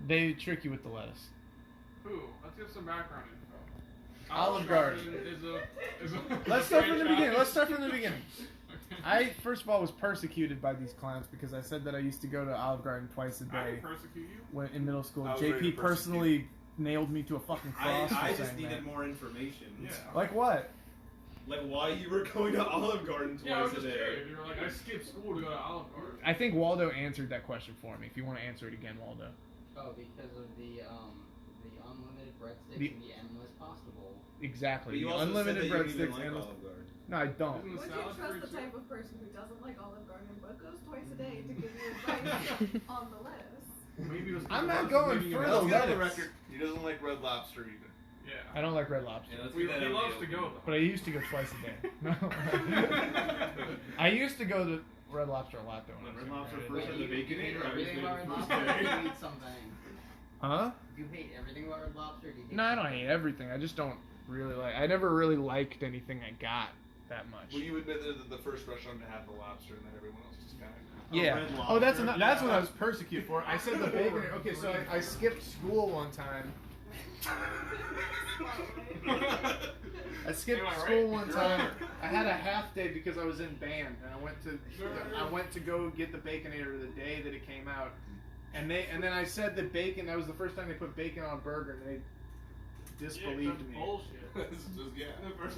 They trick you with the lettuce. Who? Let's give some background info. Olive Garden. is a Let's start from the beginning. Let's start from the Okay. beginning. I, first of all, was persecuted by these clowns because I said that I used to go to Olive Garden twice a I day didn't persecute you. when in middle school. I was ready JP to persecute. personally nailed me to a fucking cross I for just saying needed that. more information. Yeah. Like what? Like why you were going to Olive Garden Yeah, I was twice a just day. curious. You were like, I skipped school to go to Olive Garden. I think Waldo answered that question for me. If you want to answer it again, Waldo. Oh, because of the unlimited breadsticks The- and the endless possible. Exactly. But you The also unlimited said that you didn't breadsticks like and Olive Garden. no, I don't. Isn't the Would you salad trust pretty the sweet? type of person who doesn't like Olive Garden but goes twice a day to give you advice on the lettuce? Maybe it was I'm because not I was going leaving for him the out. Let's get on the lettuce. record. He doesn't like Red Lobster either. Yeah. I don't like Red Lobster, Yeah, let's He get that out loves in to the go open. though. but I used to go twice a day. No. I used to go to Red Lobster a lot though. When I was Red Lobster younger. first Wait, and the you hate Baconator, I was everything there about the Red first Lobster, or do day. you hate something? Huh? Do you hate everything about Red Lobster? Or do you hate No, I don't something? hate everything. I just don't really like. I never really liked anything I got that much. Well, you admit that the first restaurant to have the lobster, and then everyone else just kind of. Yeah. Red Oh, that's Lobster. that's what I was persecuted for. I said the bacon. Okay, so I skipped school one time. I skipped Am I right? school one You're time. right. I had a half day because I was in band, and I went to go get the Baconator the day that it came out, and then I said that bacon. That was the first time they put bacon on a burger, and they disbelieved Yeah, me. bullshit. It's just, yeah.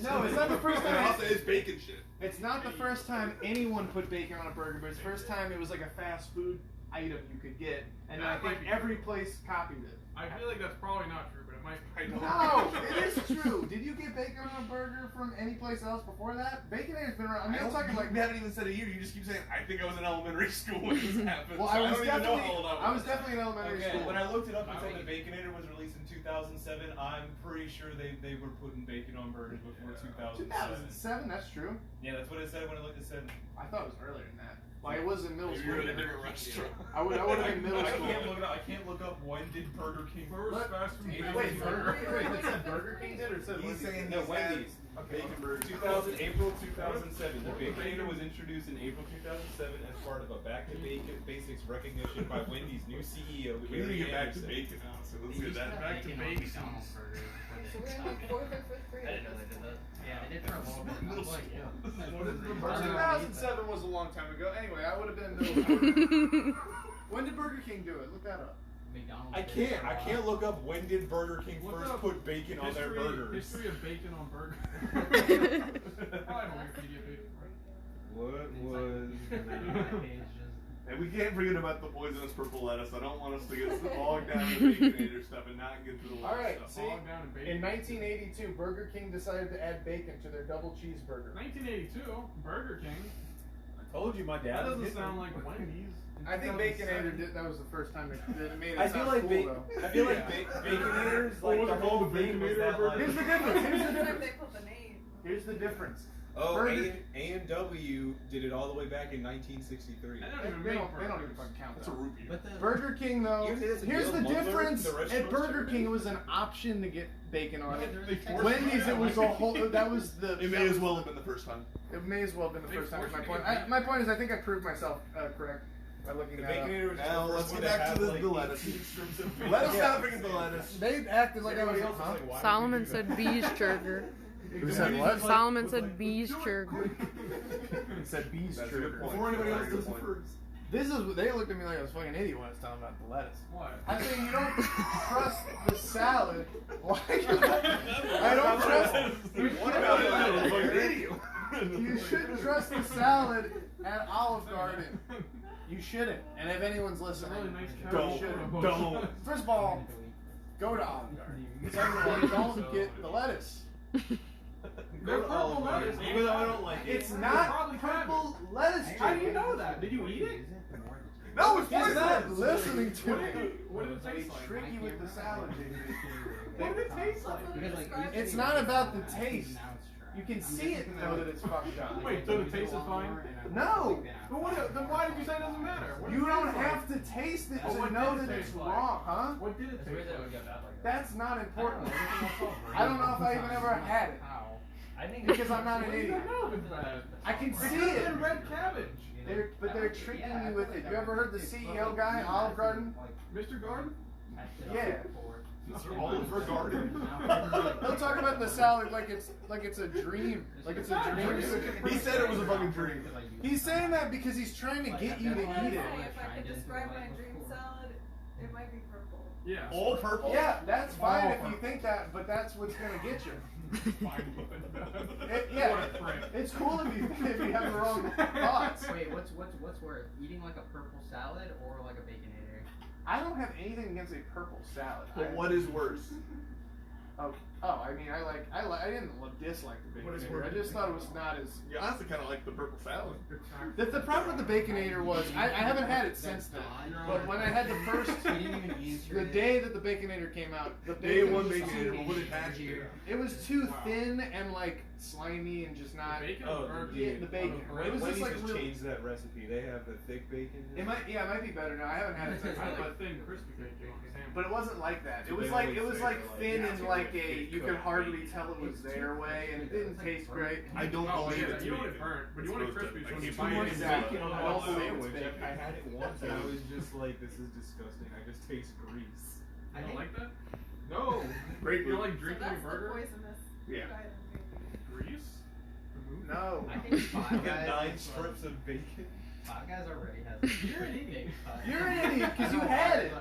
No, it's not the first time. Also, it's bacon shit. It's not the first time anyone put bacon on a burger, but it's the first time it was like a fast food item you could get, and That I think might be every place copied it. I feel like that's probably not true, but it might. No, it is true. Did you get bacon on a burger from any place else before that? Baconator's been around. I mean, I'm talking like. we haven't even said a year. You just keep saying, I think I was in elementary school when this happened. Well, so I was don't even know definitely. how old I was definitely in elementary Okay, school. when I looked it up, it I said would- the Baconator was released in 2007. I'm pretty sure they were putting bacon on burgers before 2007. 2007. That's true. Yeah, that's what it said when I looked. It said. I thought it was earlier than that. Like it was in middle Maybe school. you're in a different restaurant. I would have been middle I school. can't look it up. I can't look up when did Burger King First What? fast food. Wait, bacon Burger burger. King. Wait, it said Burger King did or it said He's Wendy's? saying No, he's Wendy's. had bacon burgers. 2000 April 2007. The Baconator was introduced in April 2007 as part of a Back to Basics recognition by Wendy's new CEO. We need to get back to Anderson. bacon now, so let's They get used that have back to bacon on bacon. McDonald's burgers So before we're they in stopped. like fourth or fifth grade. I didn't know they did that. Yeah, they did for a little bit. Middle Like, school. yeah. What is the burger? 2007 was a long time ago. Anyway, I would have been middle school. When did Burger King do it? Look that up. McDonald's. I did it can't. for a I while. can't look up when did Burger King Look first up put bacon on their burgers. History of bacon on burgers. Probably on Wikipedia page, right? What was And we can't forget about the poisonous purple lettuce. I don't want us to get bogged down in the Baconator stuff and not get to the All right, stuff. see, Bogged down in bacon. in 1982, Burger King decided to add bacon to their double cheeseburger. 1982, Burger King. I told you my dad. That was doesn't sound hitting- like Wendy's. In I think 2007. Baconator did. That was the first time it made it I feel sound like cool, though. I feel like Yeah. Baconators, What like was the it whole called, the thing was Baconator that burger? like. Here's the difference. Here's the It's like difference. they put the name. Here's the difference. Oh, Burger- A&W did it all the way back in 1963. They don't They even don't, make they don't even burgers. fucking count That's a that. root beer. But the Burger King though, You say that's a here's the Gale Muddler, difference. the At restaurant Burger chairman? King, it was an option to get bacon on it. They forced Wendy's, it was a whole. That was the. It may as well have been the first time. It may as well have been the They first time. Is my forced point. you to My point is, I think I proved myself correct by looking The that up. Baconator was just Now, the let's first get one back to have, the like, lettuce. 18 strips of bacon. Let us Yeah. not forget the lettuce. They acted like I was. Everybody else is Huh? like, why would Solomon you do said that? Beescheburger. Who said what? Solomon said Beescheburger. He said bees That's a good trigger. point. Before anybody else Very good does it point. first. This is. They looked at me like I was fucking idiot when I was talking about the lettuce. What? I think you don't trust the salad. Why? I don't trust. What about it? You're an idiot. You shouldn't trust the salad at Olive Garden. You shouldn't. And if anyone's It's a listening, really nice Don't. couch. Don't. first of all, go to Olive Garden. Second of all, don't get the lettuce. They're Go to purple Olive Garden. lettuce. Even though I don't like it. It's You're not probably purple lettuce. How do you chicken. know that? Did you eat it? No, it's He's not poisonous. listening to What me. did it, what did it They taste like? trick you with the salad, JP. What did it taste like? Because, like, It's not about the taste. You can see it and know that it's fucked up. Wait, so the taste is fine? No. But what, then why did you say it doesn't matter? What did You it don't taste like? have to taste it Oh, to what know did it that it's taste like? wrong, huh? What did it It's weird taste that it like? would get bad like that. That's not important. I I don't know if I even ever had it. I think Because I'm not an Well, you idiot. don't know if it's bad. I can It see could have it. been red cabbage. But they're tricking you with it. You ever heard the CEO guy, Olive Garden? Mr. Garden? Yeah. Mr. Oliver Garden. He'll talk about the salad like it's a dream. Like it's a dream. He said it was a fucking dream. He's saying that because he's trying to get you to eat it. If I could describe my dream salad, it might be purple. Yeah. All purple? Yeah, that's fine if you think that, but that's what's gonna get you. Yeah, it's cool if you have the wrong thoughts. Wait, what's worse? Eating like a purple salad or like a Baconator? I don't have anything against a purple salad. But what is worse? I mean, I didn't dislike the What is Baconator. worse? I just thought it was not as. You honestly kind of like the purple salad. The problem with the Baconator was I haven't had it since then. But when I had the first, He didn't even answer the it. day that the Baconator came out, the Day bacon one was Baconator, too- but what attached to it? It was too thin and like slimy and just not. Bacon Oh, or Yeah, the bacon. It was just Wendy's like has really. changed that recipe. They have the thick bacon. It might be better now. I haven't had it since I then, like thin, crispy bacon. but it wasn't like that. It They was like always say they're thin like, and yeah, like it's a good you could cooked hardly bacon. tell it was their way, and it didn't taste great. I don't Oh, believe yeah, it's you want bacon. it burnt, but you It's want it supposed crispy. to- So when you it's buy too it, much it's bacon bacon on on a the whole sandwich. sandwich. I had it once and I was just like, this is disgusting. I just taste grease. You don't like that? No. Great You don't food. like So drinking that's your the burger? poisonous Yeah. item, maybe. Grease? No. I think Five You got Guys. 9 strips of bacon. Five Guys already has. You're an idiot. You're an idiot because you had it,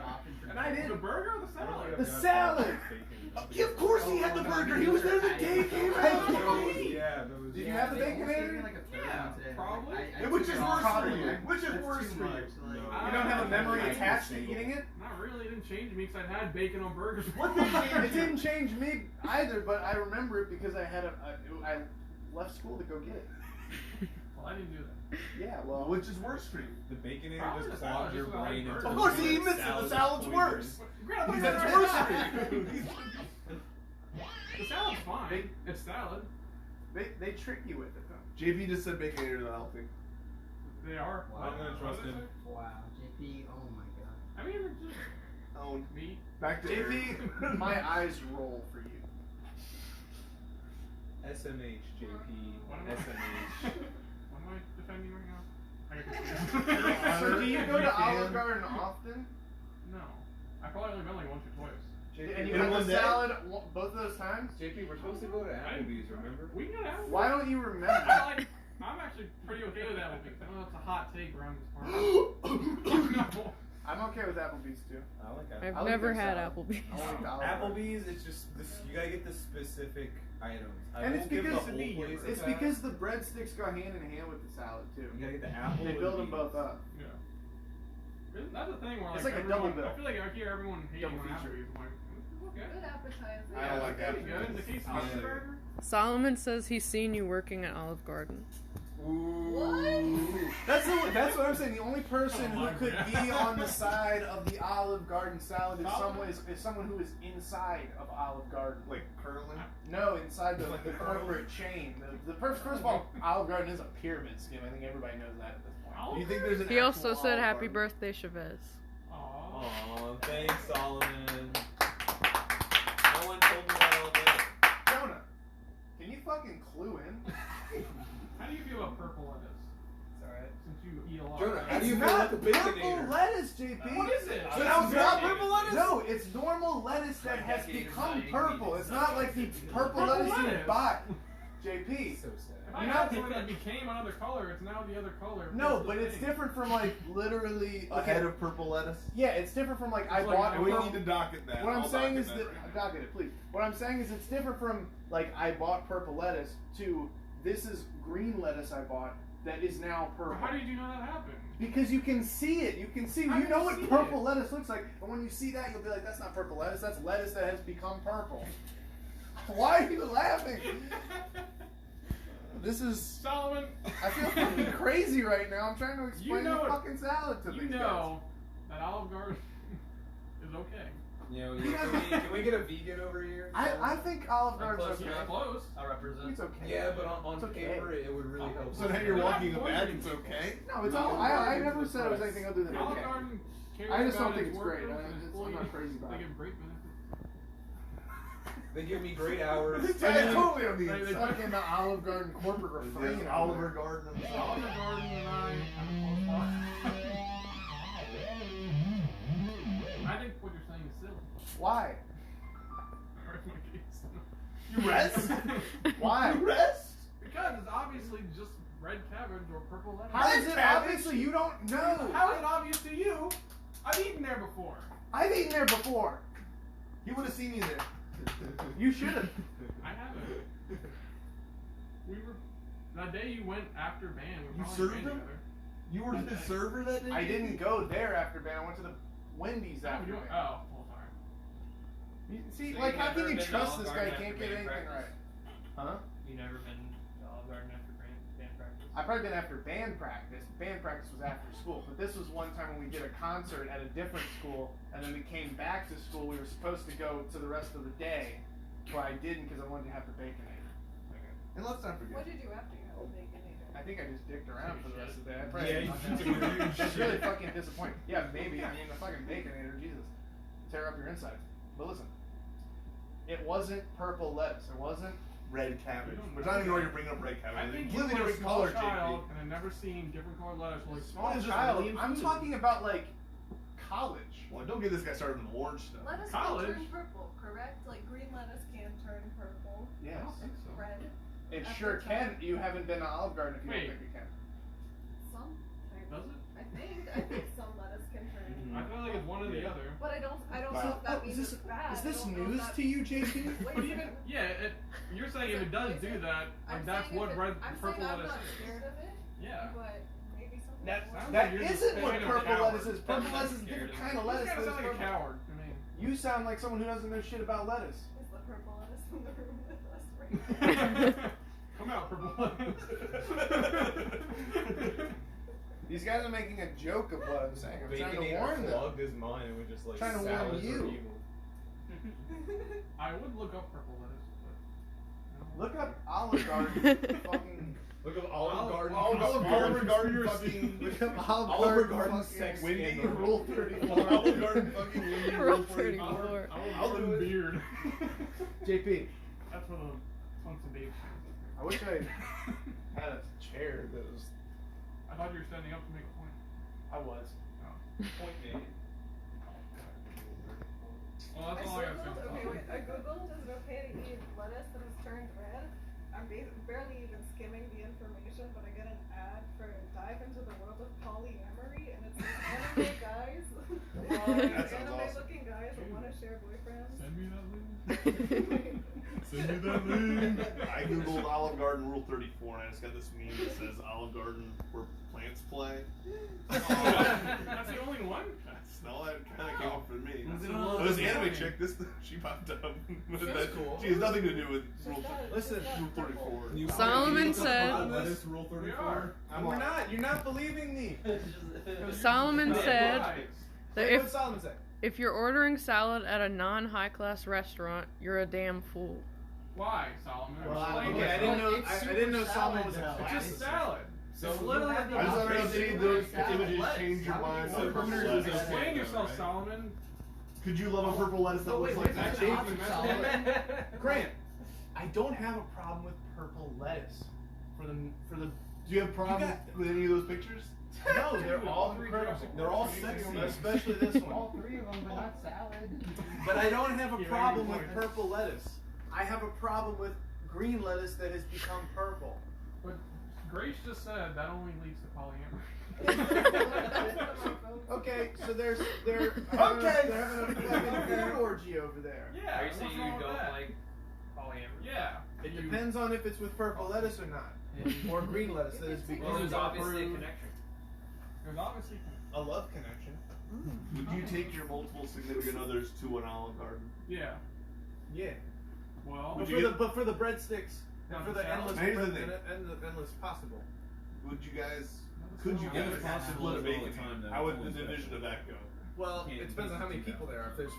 and I The didn't. burger or the salad? The salad. Of course he had the burger. He was there the day it came out. Yeah, that was. Did you have the Baconator? Yeah, probably. Which is worse for you? Probably. Which is worse for you? You don't have a memory attached to eating it? Not really. It didn't change me because I had bacon on burgers. It didn't change me either, but I remember it because I left school to go get it. Well, I didn't do that. Yeah, well, Which is worse for you? The baconator Probably just the salad, clogged your just about brain like until burgers. Of course he you admits it. The salad's poisonous. worse. Grab He my said it's burger. worse for you. The salad's fine. It's salad. they trick you with it though. JP just said baconator is healthy. They are. Wow. I'm gonna trust him. Wow, JP. Oh my god. I mean, it's just Oh, meat. back to JP, my eyes roll for you. SMH, JP. What am I? SMH. What am I defending right now? I get confused. So do you go to Olive Garden often? No. I probably only been like once or twice. And you In had one the day? salad both of those times? JP, we're supposed to go to Applebee's, remember? We can go to Applebee's. Why don't you remember? I'm actually pretty okay with Applebee's. I know that's a hot take around this part. No. I'm okay with Applebee's too. I like I've I like never their had salad. Applebee's. I like the Olive Garden. Applebee's, it's just this. You gotta get the specific items. I And won't it's give because the whole place a it's pass. because the breadsticks go hand in hand with the salad too. You gotta get the apple. They and build them beans. both up. Yeah. That's the thing where It's like, like a everyone, double bill. I feel like I hear everyone hating Double on feature. Applebee's. I'm like, okay. Good appetizer. I don't like Pretty Applebee's. good. The case I'll of say. burger. Solomon says he's seen you working at Olive Garden. That's what I'm saying. The only person who could be on the side of the Olive Garden salad is someone who is inside of Olive Garden. Like currently? No, inside the corporate chain. First of all, Olive Garden is a pyramid scheme. I think everybody knows that at this point. Do you think there's an He also actual said Olive happy Garden? birthday, Chavez. Aww. Aw, thanks, Solomon. No one told me that all day. Jonah, can you fucking clue in? How do you feel about purple lettuce? It's alright. Since you eat a lot. Jonah, of how it. do you It's feel not about the purple Baconator? lettuce, JP. What is it? So that was not purple lettuce? No, it's normal lettuce that has become purple. It's not like the purple lettuce you would buy. JP. So sad. If I You had know- something that became another color, it's now the other color. No, It's but the it's thing. different from like literally. A head of purple lettuce? Yeah, it's different from like I It's like- bought. And we purple- need to docket that. What I'm I'll saying docket is that that right now. docket it, please. What I'm saying is it's different from like I bought purple lettuce to this is green lettuce I bought that is now But purple. how did you know that happened? Because you can see it. You can see. How You do know you what see purple it? lettuce looks like, and when you see that, you'll be like, "That's not purple lettuce. That's lettuce that has become purple." Why are you laughing? This is. Solomon. I feel fucking crazy right now. I'm trying to explain know the it. fucking salad to You these know that Olive Garden is okay. You know, can we get a vegan over here? guys. I think Olive I'm Garden's close, okay. Yeah, close. I represent. It's okay. Yeah, but on It's okay. paper it would really help. So now you're walking it back, it's okay? No, it's all. I never said it was anything other than Olive okay. Garden cares I just about don't think its it's great. workers I- and its I'm not employees. crazy about They it. give great benefits. They give me great hours. Yeah, totally on the They- It's inside. like in the Olive Garden corporate refrain. There's Oliver Garden himself. Olive Garden and I have a close bond. I think what you're saying is Why? You rest? Why? You rest? Because it's obviously just red cabbage or purple lettuce. How is Red it cabbage? obviously you don't know? How is it obvious to you? I've eaten there before. I've eaten there before. He would have seen you there. You should have. I haven't. We were that day you went after band. We You probably served ran them? together. You were the server that day? I didn't go there after band. I went to the Wendy's Oh, after you band. well, sorry. You- See, So like, you how can never you been to trust Olive this guy? Garden Can't after get band anything practice? right. Huh? You never been to Olive Garden after band practice? I've probably been after band practice. Band practice was after school, but this was one time when we did a concert at a different school, and then we came back to school. We were supposed to go to the rest of the day, but I didn't because I wanted to have the Baconator. And let's not forget. What did you have to have a Baconator? I think I just dicked around for the rest of the day. I Yeah, probably you that's took a huge that's shit. really fucking disappointing. Yeah, maybe. I mean, the fucking Baconator, Jesus, tear up your insides. But listen, it wasn't purple lettuce. It wasn't. Red cabbage. We don't Which know I don't even know why that. you're bringing up red cabbage. I think you Completely were a different small color, child JP. and had never seen different colored lettuce. Like Small what is this, child. alien I'm food? talking about like college. Well, don't get this guy started on the orange stuff. Lettuce College? can turn purple, correct? Like green lettuce can turn purple. Yes. I don't think so. Red. It At sure the can. time. You haven't been to Olive Garden if you Wait. don't think it can. Some. Does it? I think some lettuce can turn. I feel like it's one or the Yeah. other. But I don't know Wow. if that Oh, means is this it's bad. is I this don't know if news that- to you, JP? Wait But a even second. you're saying if it does do that, I'm like that's saying what if it- red I'm purple saying I'm lettuce not is. scared of it, Yeah. but maybe something. That more. sounds That like you're just isn't what being a purple coward. lettuce is. Purple lettuce is a different kind of You lettuce. kind of than sound like a purple. coward to me. You sound like someone who doesn't know shit about lettuce. Is the purple lettuce in the room with us right now? Come out, purple lettuce. These guys are making a joke of what I'm saying. I'm trying to Baconator warn them. clogged his mind and was just like Trying to warn salads are you. evil. I would look up purple lettuce, but Look up Olive Garden. Fucking Look up Olive Garden. Olive Garden conspiracy. fucking. look up Olive Olive Garden. Garden fucking sex Wendy scandal. Rule 34. Olive Garden fucking Wendy Rule Rule 34. 34. I would grow a beard. JP, That's for the punks and babes. I wish I had a chair that was. I thought you were standing up to make a point. I was. Point made. Well, that's all I gotta say. I googled, is it okay to eat lettuce that has turned red? I'm barely even skimming the information, but I get an ad for Dive into the World of Polyamory, and it's these anime guys. That sounds Anime awesome. looking guys that want to share boyfriends. Send me that link. Send me that link. I googled Olive Garden Rule 34 and I just got this meme that says Olive Garden where plants play. That's the only one? That's no, that kind of came up for me. Was it Oh, on this the anime morning? chick, she popped up. That's cool. She has nothing to do with She's Rule got- Listen, she's got Rule purple. 34. Solomon said- Lettuce rule We 34. are. We're not. You're not believing me. Solomon That's said why. that What if Solomon say? if you're ordering salad at a non-high class restaurant, you're a damn fool. Why, Solomon? Well, Explain okay, I yourself. didn't know. It's I super didn't know salad, Solomon was a though. It's class. just salad. So It's you literally have the the I just wanted to opposite. see those Salad images lettuce. change your mind. So to purple Purple lettuce. lettuce. Explain yourself, Right. Solomon. Could you love a purple lettuce that Oh, looks wait, like wait, that? that's JP, awesome. Grant, I don't have a problem with purple lettuce. For the Do you have a problem with any of those pictures? no, they're all Three perfect. girls. They're all You sexy, can see especially this All one. three of them, but not salad. But I don't have a Yeah, problem you're with right. purple lettuce. I have a problem with green lettuce that has become purple. But Grace just said that only leads to polyamory. Okay, so they're Okay. they're having a fucking food orgy over there. Yeah. Are you what's saying you wrong with don't that? like polyamory? Yeah. It depends on if it's with purple lettuce or not, or green lettuce that has Well, become there's obviously a approved. connection. There's obviously. A love connection. Would you take your multiple significant others to an Olive Garden? Yeah. Yeah. Well. Would But you for, get- the, but for the breadsticks and Not for the the salad? endless, Here's the and thing. the endless possible. Would you guys? Could you Yeah, guys it's possible split a all the bacon? time, though. How would It's the always division of that go? Well, Can't it depends on how many do that. people there are. If there's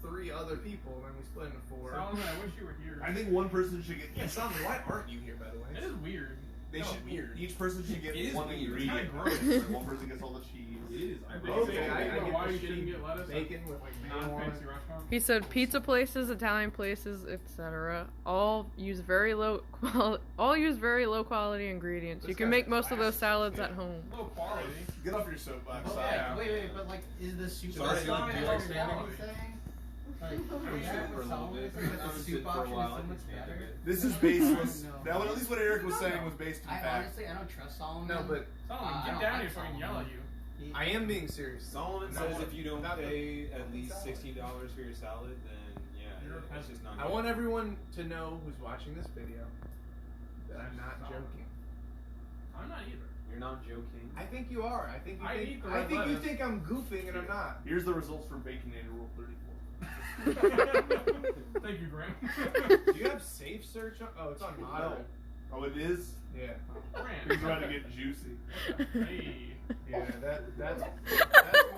3 other people, then we split into 4. Solomon, I wish you were here. I think one person should get. Yeah, Solomon, why aren't you here, by the way? It is weird. They No, should. weird. Each person should get It is one weird. ingredient. It's kinda gross. Like, one person gets all the cheese. It is. Did you Okay, say I anything get about why the you didn't shitty get lettuce? bacon with like mayo on Non-fancy it. restaurant. He said pizza places, Italian places, etc. all use very low quality ingredients. This You can guy's make most of those classy. salads Yeah. at home. Low quality. Get off your soapbox. Oh, Sal. yeah. Wait, but like, is the super Sorry, salad like, like quality. thing? Like, I was that sitting for a with little salmon, bit. like, I the was soup sitting for a option is while. so I much could stand better. it. This is I baseless. don't know. Now, at least what Eric was saying was based in I fact. honestly, I don't trust Solomon. No, but Solomon, I get don't down like here so I can yell Solomon. at you. I am being serious. Solomon No, says what- if you don't not the pay at fucking least salad. $16 for your salad, then yeah, You're a it's just not. I good. want everyone to know who's watching this video that I'm not joking. I'm not either. You're not joking. I think you are. I think you I think. eat the I red think you lettuce. think I'm goofing and I'm not. Here's the results from Baconator Rule 34. Thank you, Graham. Do you have safe search on? Oh, it's on moderate. Oh, it is? Yeah. He's Graham. trying to get juicy. Hey. Yeah. That's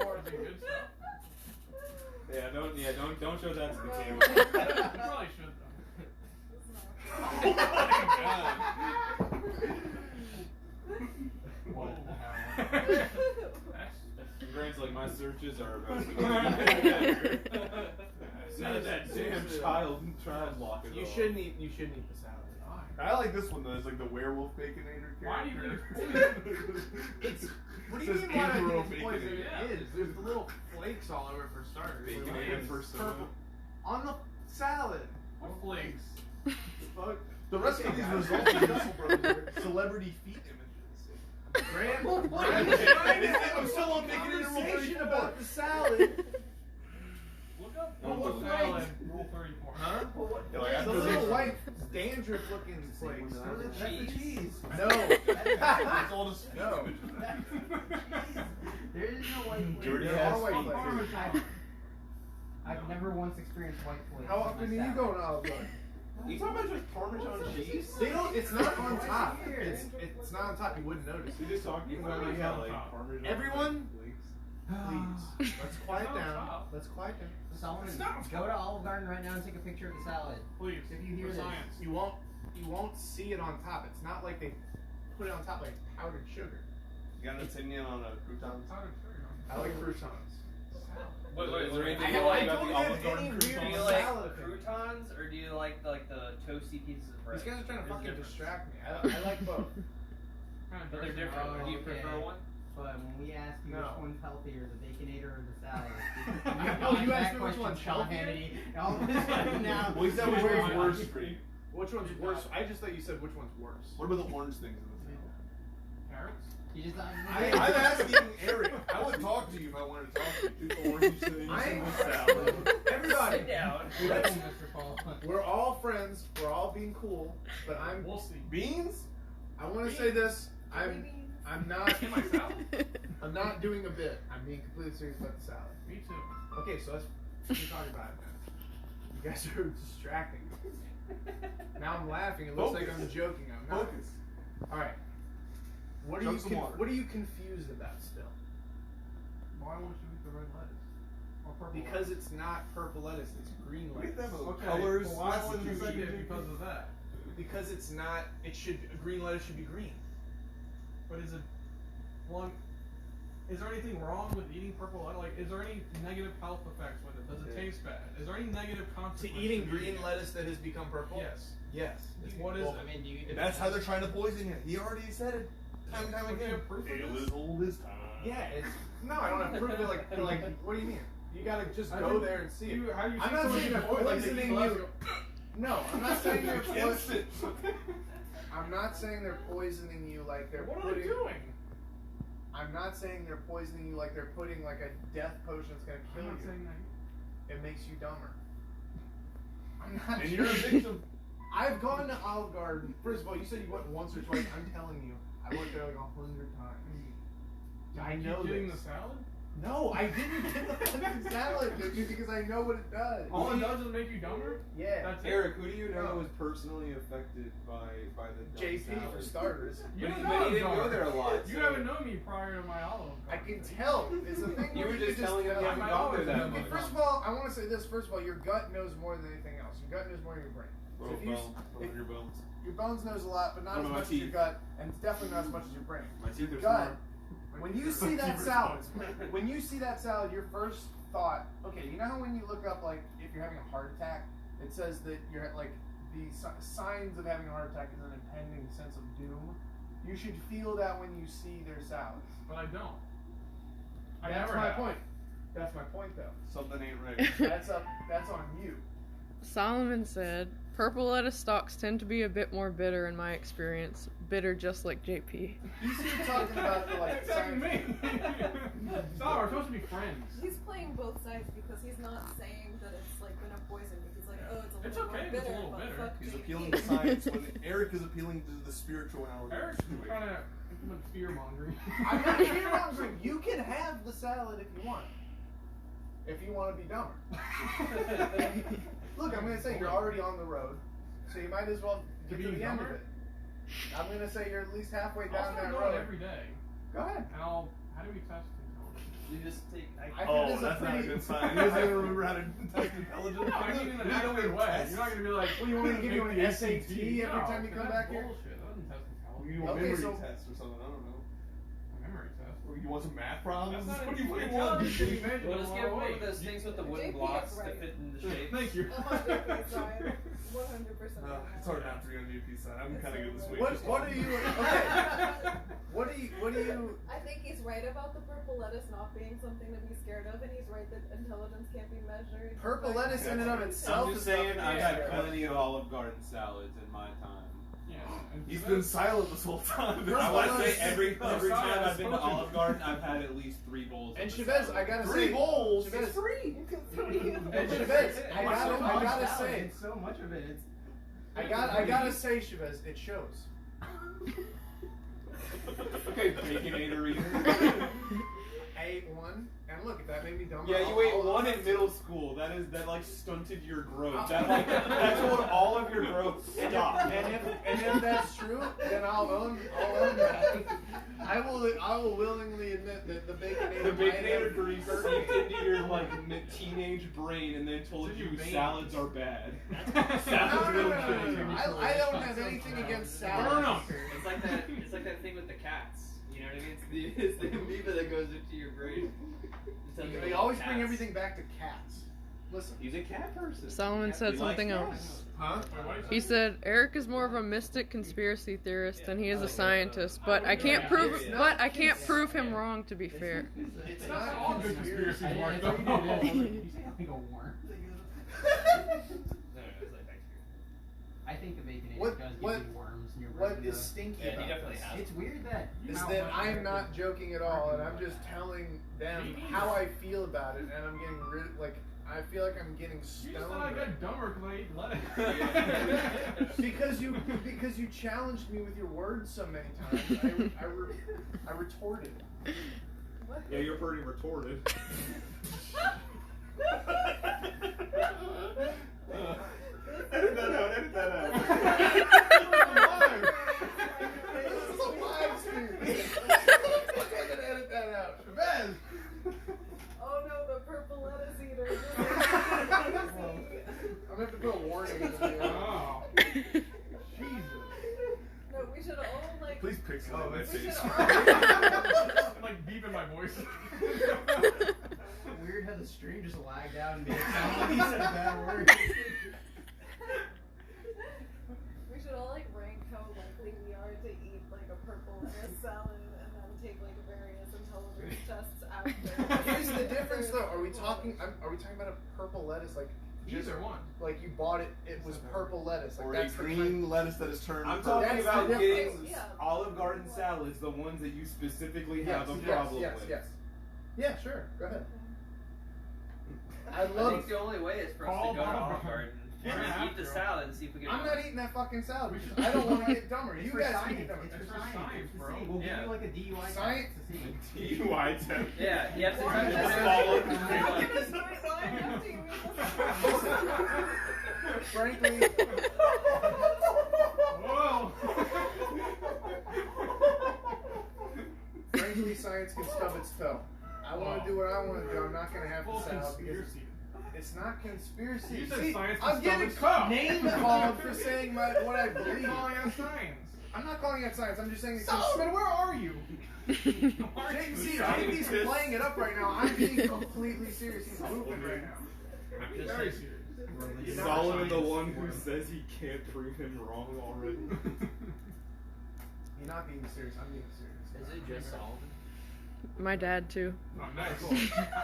More of the good stuff. Don't show that to the You camera. probably should though. Whoa. Grant's like, my searches are about to None of that damn child lock it You off. shouldn't eat. You shouldn't eat the salad. I like this one though. It's like the werewolf Baconator character. Why do you It's. What do It you says mean? Why I Emperor think it's poison? Baconator. It is. There's the little flakes all over it for starters. Baconator It's for purple. soda. On the salad. What flakes? Fuck. The rest of these results are just celebrity feet images. Graham, I'm still on Baconator Rule conversation 34. about the salad. Look up What Rule flakes? salad, Rule 34. Huh? Yeah, like, I The thought little they- white dandruff looking flakes. That's the cheese. No. It's all just feet No. images. There is no white flakes. Jordy They're has all white feet. flakes. I've never once experienced white flakes. How often do you go to Olive Garden? You talking about just Parmesan cheese? They don't. It's not on top. It's not on top. You wouldn't notice. You're just talking about Parmesan yeah, on like top. Parmesan. Everyone? flakes. Please, let's quiet It's on down. top. Let's quiet down. Solomon, Stop. go to Olive Garden right now and take a picture of the salad. Please, If you hear for this. science. You won't see it on top. It's not like they put it on top like powdered sugar. You got an opinion on croutons? Powdered sugar. I like croutons. Wait, is there anything I you don't- like I about don't the have Olive Garden any croutons? weird Do you salad like thing. croutons or do you like the toasty pieces of bread? These guys are trying to There's fucking difference. distract me. I like both. Kind of But they're dressing. different. Oh, Do you okay. prefer one? But when we ask you No. which one's healthier, the Baconator or the salad, Oh, you asked me which one's Sean healthier? Hannity. All of a sudden now. Well, he said which one's worse for you. Which one's worse? I just thought you said which one's worse. What about the orange things in the salad? Carrots? You just I'm asking Eric. I would talk to you if I wanted to talk to you. The orange things in the salad. Everybody, Sit down. let's- Mr. Paul. we're all friends. We're all being cool. But We'll see. Beans? I want to say this. I'm not. In my salad? I'm not doing a bit. I'm being completely serious about the salad. Me too. Okay, so let's talk about it now. You guys are distracting me. Now I'm laughing. It looks like I'm Focus. joking. I'm not. Focus. All right. What are Chug you? some water. What are you confused about still? Why won't you eat the red lettuce? Or purple Because lettuce? it's not purple lettuce. It's green We have lettuce. to have Okay, colors. well, why That's wouldn't you the eat it key. because of that? Because it's not. It should. Green lettuce should be green. But is it one? Is there anything wrong with eating purple lettuce? Like, is there any negative health effects with it? Does it taste bad? Is there any negative To consequences? eating green lettuce that has become purple. Yes. Yes. What is Well, it? I mean, do you eat And that's how they're trying to poison you. He already said it time and time Don't you again. have proof of It this? was old as time. Yeah. It's no. I don't have proof. Of like. What do you mean? You gotta just I go think there and see it. How do you I'm see not someone saying get they're poisoned, like, they poisoning eat lettuce, you. No, I'm not saying they're Against poisoning. it. I'm not saying they're poisoning you like they're What are they putting. doing? I'm not saying they're poisoning you like they're putting like a death potion that's gonna I'm kill not you. saying that. It makes you dumber. I'm not. And you're a victim. I've gone to Olive Garden. First of all, you said you went once or twice. I'm telling you, I went there like 100 times. I Did you know keep getting this. the salad? No, I didn't get the fucking salad dude, because I know what it does. All it does is make you dumber? Yeah. That's it. Eric, who do you know No. was personally affected by the dumb JP for salad? starters. You But don't he- know but he I'm didn't go dumber. there a lot, You so- haven't known me prior to my Olive I Garden. can tell. It's a thing. You where were just can telling him you tell. haven't I gone there always that know. much. Okay, first of all, I want to say this. First of all, your gut knows more than anything else. Your gut knows more than your brain. So Bro, if you, bone. Bone in your bones. your bones knows a lot, but not What as about much my as your teeth? gut, and it's definitely not as much as your brain. My teeth are Gut. smart. When you see that salad, when you see that salad, your first thought, okay, you know how when you look up like if you're having a heart attack, it says that you're like the signs of having a heart attack is an impending sense of doom. You should feel that when you see their salads. But I don't. I That's never my have. point. That's that's my point though. Something ain't right. That's on you. Solomon said, purple lettuce stalks tend to be a bit more bitter in my experience. Bitter just like JP. He's here talking about the like Attacking me. Stop, we're supposed to be friends. He's playing both sides because he's not saying that it's like gonna poison me. He's like, oh, it's a It's little okay more if it's a bitter, little but bitter. fuck He's JP. appealing to science when Eric is appealing to the spirituality. Eric's trying to implement fear mongering. I'm not fear-mongering. You can have the salad if you want. If you want to be dumber. Look, I'm gonna say you're already on the road, so you might as well get to Being the end of dumber? it. I'm gonna say you're at least halfway I'll down start that going road. every day. Go ahead. And how do we test intelligence? You just take. I think Oh, this is that's not a pretty- good sign. He doesn't even remember how to test intelligence. No, I mean in an We don't accurate even way. test. You're not gonna be like, What, you want me to give you make an the SAT every No, time you come that's back here? bullshit. That doesn't test intelligence. You want Okay, memory so- test or something? I don't know. Memory test. Or you want some math problems? That's not What do you an want? intelligence. We'll just get one of those things with the wooden JP is blocks to right. fit in the shapes. Thank you. I'm on JP's side. 100%. It's hard not to be on JP's side. I'm kind of good this week. What are you? Okay. What do you? I think he's right about the purple lettuce not being something to be scared of, and he's right that intelligence can't be measured. Purple by- lettuce in and of itself I'm is just saying, nothing to I've be had scared of. plenty of Olive Garden salads in my time. Yeah. And He's so been that's- silent this whole time. Purple I want to lettuce- say every Salad time I've is been to potent. Olive Garden, I've had at least 3 bowls. And of the Chavez, salad. I gotta 3 say, bowls. Chavez, It's free. And Chavez, I gotta say, It's so much of it. It's I gotta say, Chavez, it shows. Okay, Baconator eater. I ate one, and look, if that made me dumb. Yeah, you ate one in middle school. That like stunted your growth. That's what all of your growth stopped. And if that's true, then I'll own that. I will willingly admit that the Baconator. The might have Baconator grease hurt seeped me. into your like teenage brain and then told It's in you your veins. salads are bad. No, Salads no, will no, kill no, you. no. I don't have anything against salads. Burn 'em. It's like that. It's like that thing with the cats. You know what I mean? It's the amoeba that goes into your brain. Just tells you They about always bring cats. everything back to cats. Listen. He's a cat person. Solomon said He likes something cats. else. Huh? Wait, what is He it? said Eric is more of a mystic conspiracy theorist than he is Yeah. a scientist, but I can't prove him wrong, to be fair. It's That's not all good conspiracies I work. thought you did it. You say like a worm. No, it's like bacteria. I think the Baconator What- does give what- you worms in your What brain, is though. stinky Yeah, he about definitely this? has. It's weird that Is how that much I'm of not it- joking at all, and I'm just telling them how I feel about it, and I'm getting I feel like I'm getting You just thought I stoned. got dumber because I ate lettuce. because you challenged me with your words so many times. I retorted. What? Yeah, you're pretty retorted. Edit that out. Edit that out. This is a live stream. I'm gonna edit that out. Chavez! Oh no, the purple lettuce eater. I'm gonna have to put a warning in the video. Oh. No, we should all like. Please pixelate my We should face. all. I'm like deep in my voice. Weird how the stream just lagged out and made it sound like he said a bad word. We should all like rank how likely we are to eat like a purple lettuce salad and then take like various intelligence tests after. Here's the difference, though. Are we talking about a purple lettuce like just Either one. like you bought it? It was purple lettuce. Like Or a that's the green lettuce that is turned. I'm purple. talking That's about the getting difference. Yeah. Olive Garden salads, the ones that you specifically have a yes, problem yes, with. yes. Yeah, sure. Go ahead. I I love. think the only way is for us Call to go to Olive Olive Garden. Garden We're and gonna eat the have to. salad and see if we can. I'm not eating that fucking salad. We should- I don't want to get dumber. It's You for guys science. can get dumber. It's for for science. science, It's to bro. see. We'll Yeah. give you like a DUI Science? test to see. DUI test. Yeah, you have to. Why you is have to it- follow I'm the in a straight line after you eat this. Frankly, Whoa. frankly, science can stub its toe. I want to do what I want to do. I'm not going to have Full the salad because conspiracy. it's not conspiracy. You said See, science I'm can getting stub its toe. name called for saying what I You're believe. calling out science. I'm not calling it science. I'm just saying it's Solomon, where are you? JP's playing it up right now. I'm being completely serious. He's hooping right now. I'm very serious. You're not Solomon, the science. one who says he can't prove him wrong already. You're not being serious. I'm being serious. Is it just Solomon? My dad too. Oh, nice.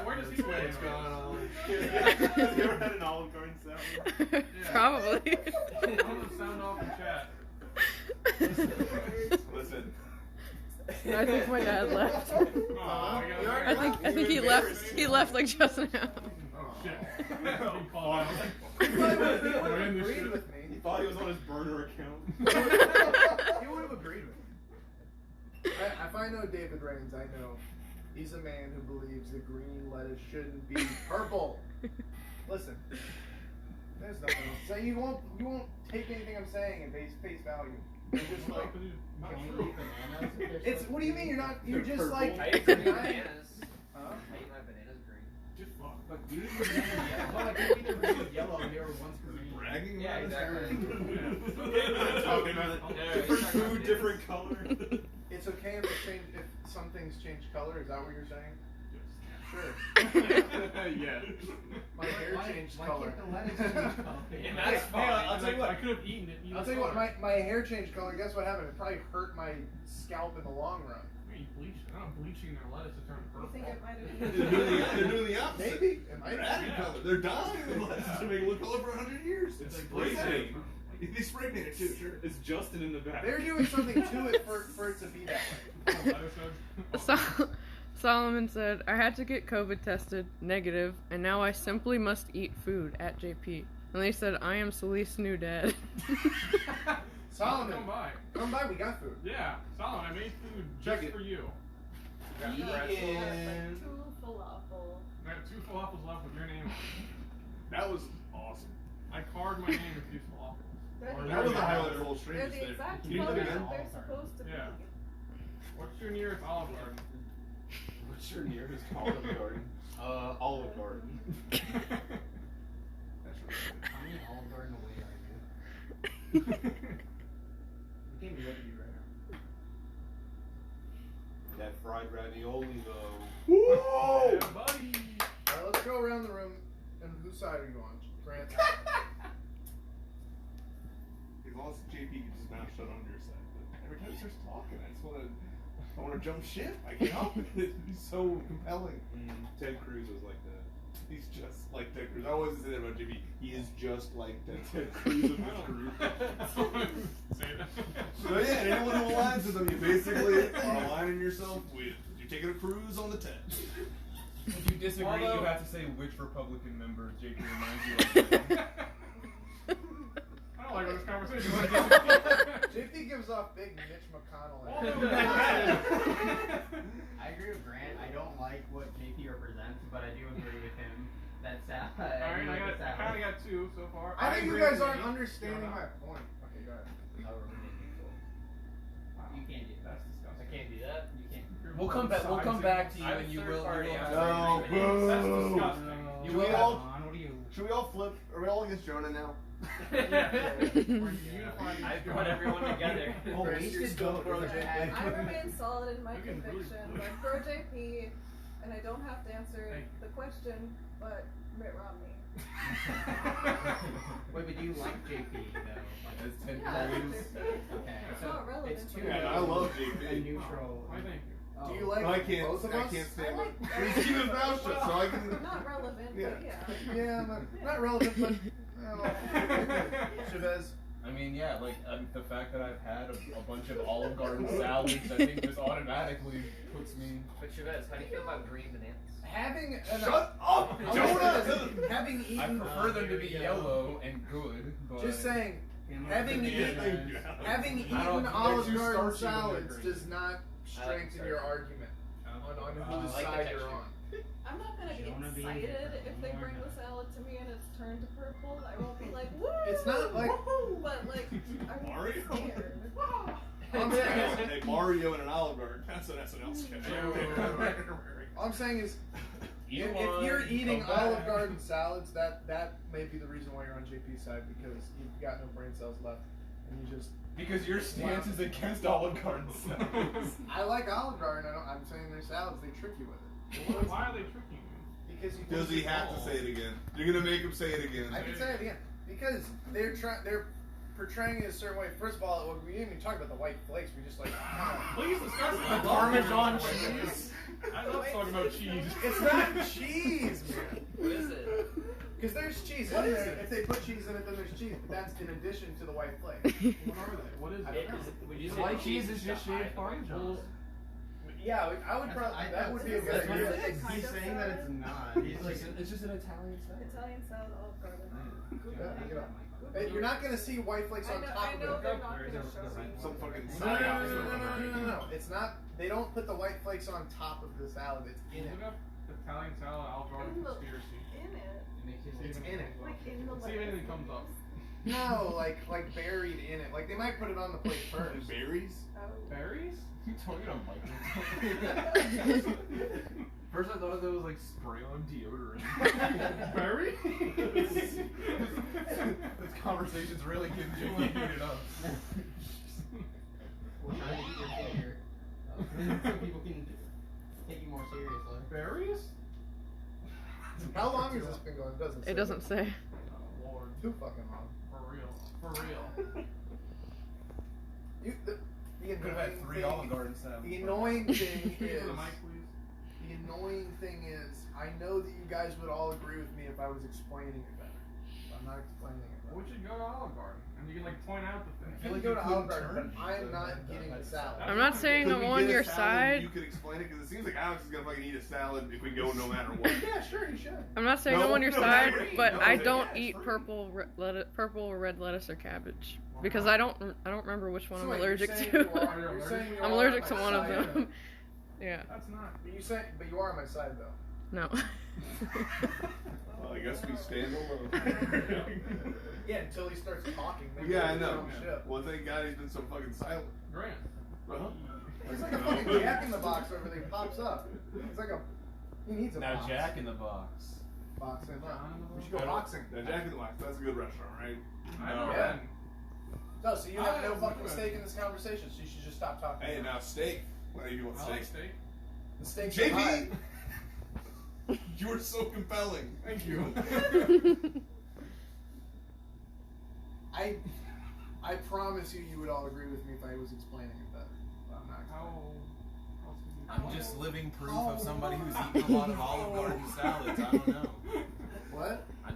Where does he live? What's going on? Have you ever had an Olive Garden salad? Probably. I'm gonna sound off in chat. Listen. I think my dad left. Oh, I think he left. He left like just now. Oh shit. He would have agreed with me. He thought he was on his burner account. He would have agreed with me. If I know David Rains, I know he's a man who believes that green lettuce shouldn't be purple. Listen, there's nothing else to say. You won't take anything I'm saying at face value. You're just like, it's. What do you mean you're not? You're just Purple. like. I eat green bananas. Huh? I eat my bananas green. Just fuck. But you eat the banana yellow. Well, like, you eat the green yellow and they were once green. Bragging Yeah, about exactly. Talking about it. Different food, different color. It's okay if some things change color. Is that what you're saying? Sure. Yeah. My hair changed Why color. can't the lettuce change color? And that's Hey, fine. I'll tell you what. I could have eaten it. I'll tell you what, my hair changed color. Guess what happened? It probably hurt my scalp in the long run. They're not bleaching their lettuce to turn You purple. think it might They're doing the opposite. Maybe. It might They're adding color. They're dyeing the lettuce to make it look color for 100 years. It's like spray paint. They spray paint it too, sure. It's Justin in the back. They're doing something to it for it to be that way. Solomon said, I had to get COVID tested, negative, and now I simply must eat food at JP. And they said, I am Solis' new dad. Solomon, Come by. we got food. Yeah, Solomon, I made food Check just it. for you. I have like 2 falafel. I have 2 falafels left with your name on it. That was awesome. I carved my name with these falafels. That was the highlight of the whole stream. They're just the there. exact Can you do color that that again? they're supposed to be. Yeah. What's your nearest Olive Garden? What's your nearest Olive Garden? Olive Garden. That's really How many Olive Garden away are you? We can't be looking at you right now. That fried ravioli though. Whoa! Yeah, buddy. Alright, let's go around the room. And whose side are you on? Grant. As long as JP can just mouth shut on your side. But every time he starts talking, I want to jump ship. I can't help it. He's so compelling. Ted Cruz was like that. He's just like Ted Cruz. I always say that about JP. He is just like Ted Cruz of this group. Say that. So yeah, anyone who aligns with him, you basically are aligning yourself with. You're taking a cruise on the Ted. If you disagree, Although- you have to say which Republican member JP reminds you of. I don't like this conversation. JP gives off big Mitch McConnell. I agree with Grant. I don't like what JP represents, but I do agree with him. That's sad. Alright, I kind of got 2 so far. I think you agree guys with aren't Nate. understanding No, no. my point. Okay, go ahead. You can't do that. That's disgusting. I can't do that. You can't. We'll come back. We'll come back to you, I'm and you third will. party. You will No, have boo. That's disgusting. Should You we will. all? What are you? Should we all flip? Are we all against Jonah now? I I brought everyone together. Oh, Chris, wasted you're still goat. pro Is JP. that- I remain solid in my Looking really conviction. good. I'm pro JP, and I don't have to answer Thank you. the question, but Mitt Romney. Wait, but do you like JP though? As Ted Yeah, I like Cruz. JP. Okay, It's so not relevant. it's to two. me. Yeah, I love A JP. neutral. Why, thank you. Do you like I can't. both of I us? can't stand I like- it. He's keeping his mouth shut, so I can. Not relevant, Yeah. but yeah. Yeah, not relevant, but. Chavez. I mean, yeah, like the fact that I've had a bunch of Olive Garden salads, I think just automatically puts me. But Chavez, how do you feel about green bananas? Having Shut up, Jonah! having I eaten, prefer them to be yellow and good, but just saying, having Banana. eaten, having I don't- eaten they're Olive too Garden starchy when they're salads green. does not strengthen starchy. your argument on whose I like the side you're texture. on. I'm not gonna be Jonah being excited different. if they bring the salad to me and it's turned to purple. I won't be like, woo! It's not like- woohoo, but like, I'm Mario? scared. I'm saying, Hey, Mario and an Olive Garden. That's an SNL sketch. all I'm saying is, Eat if one, you're eating come Olive back. Garden salads, that may be the reason why you're on JP's side, because you've got no brain cells left, and you just. Because your stance is against Olive Garden salads. I like Olive Garden. I'm saying their salads, they trick you with it. Why are they tricking you? Because you. Does he have to say it again? You're gonna make him say it again. I can say it again because they're portraying it a certain way. First of all, we didn't even talk about the white flakes. We just like Please discuss The that. Parmesan cheese. I love talking about cheese. It's not cheese, man. What is it? Because there's cheese in there. If they put cheese in it, then there's cheese. But that's in addition to the white flakes. What are they? What is I it? don't know. Would you say White the cheese is to just hide shaved the white Parmesan. sauce? Yeah, I would probably. That would be a good That's what idea. it is. Kind He's of saying that salad. it's not. He's like, It's just an Italian salad. Italian salad, Olive Garden. Google Yeah, it. look it up. Hey, you're not gonna see white flakes on top I of know it. they're not gonna show me. Some fucking No, no. It's not. They don't put the white flakes on top of the salad. It's in it. Look up Italian salad Olive Garden In the- conspiracy. In it. It's in it. Like in the See if anything comes up. No, like buried in it. Like they might put it on the plate first. Berries? Oh. Berries? You talking about Michael? First I thought that was like spray on deodorant. Berry? This conversation's really getting heated up. we're trying to get your figure. So people can take you more seriously. Berries? How long has this been going? It doesn't. It doesn't say. Oh Lord. Too fucking long. For real. For real. The Could have had 3 Olive Garden salads. The annoying thing To is. the mic, please. The annoying thing is, I know that you guys would all agree with me if I was explaining it better. I'm not explaining it better. We should go to Olive Garden and you can like point out the thing. You can go to Olive Garden, but I'm not getting the salad. I'm not saying Could I'm we on get a your salad side. and you could explain it because it seems like Alex is gonna fucking eat a salad if we go no matter what. Yeah, sure, you should. I'm not saying No, I'm on your no, side, not really. but No, I yeah, don't it's eat free. purple or red lettuce or cabbage because I don't remember which one So I'm wait, allergic you're saying to. you are- you're saying you I'm are allergic on to my one of side. them. Yeah. That's not. But you are on my side though. No. Well, I guess we stand alone. Yeah, until he starts talking. then Yeah, I he'll know. do shit. Well, thank God he's been so fucking silent. Grant. Uh-huh. He's like a fucking Jack in the Box over there. He pops up. He's like a. He needs a Now box. Jack in the Box. Boxing. We should go Now, boxing. Jack in the Box, that's a good restaurant, right? I know. Yeah. man. No, so you have no Ah, fucking good. stake in this conversation, so you should just stop talking. Hey, now steak. Well, you want I steak? like steak. The stakes are high. JP! You are so compelling. Thank you. I promise you, you would all agree with me if I was explaining it better. But I'm not. I'm just living proof of somebody who's eaten a lot of Olive Garden salads. I don't know. What? I